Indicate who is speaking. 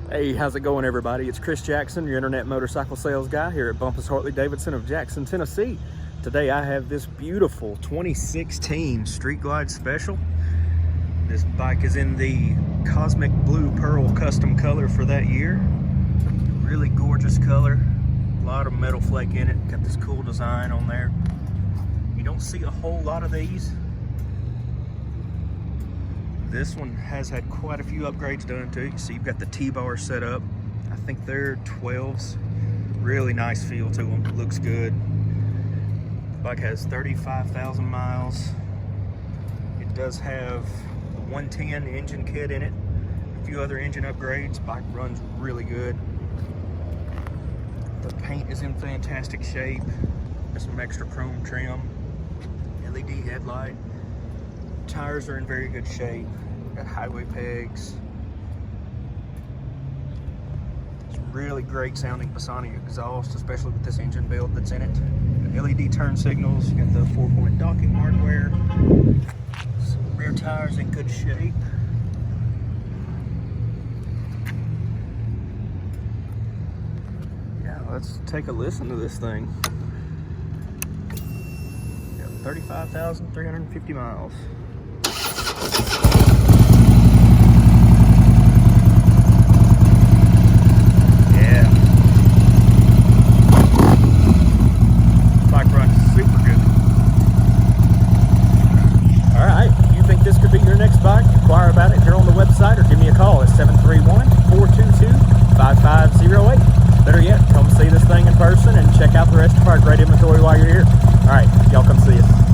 Speaker 1: Hey, how's it going, everybody? It's Chris Jackson, your internet motorcycle sales guy here at Bumpus Harley-Davidson of Jackson, Tennessee. Today I have this beautiful 2016 Street Glide Special. This bike is in the Cosmic Blue Pearl custom color for that year. Really gorgeous color. A lot of metal flake in it. Got this cool design on there. You don't see a whole lot of these. This one has had quite a few upgrades done to it. You see you've got the T-bar set up. I think they're 12s. Really nice feel to them. Looks good. The bike has 35,000 miles. It does have a 110 engine kit in it. A few other engine upgrades. Bike runs really good. The paint is in fantastic shape. There's some extra chrome trim. LED headlight. Tires are in very good shape. Got highway pegs. It's really great sounding Bassani exhaust, especially with this engine build that's in it. Got LED turn signals. You got the 4-point docking hardware. Some rear tires in good shape. Yeah, let's take a listen to this thing. 35,350 miles. Yeah. Bike runs super good. Alright, if you think this could be your next bike, inquire about it here on the website or give me a call at 731-422-5508. Better yet, come see this thing in person and check out the rest of our great inventory while you're here. Alright, y'all come see us.